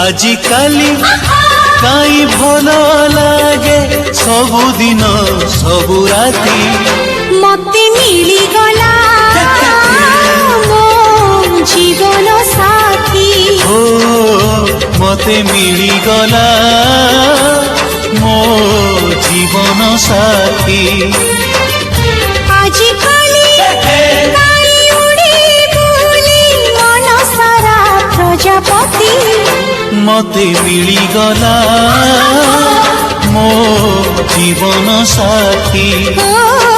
आजिकाली काई भल लागे सबुदिन सबु राती मते मिली गला मो जीवन साथी ओ मते मिली गला मो जीवन साथी आजिकाली काई उड़ी बुली मन सारा प्रजापति मते मिली गला मो जीवन साथी ओ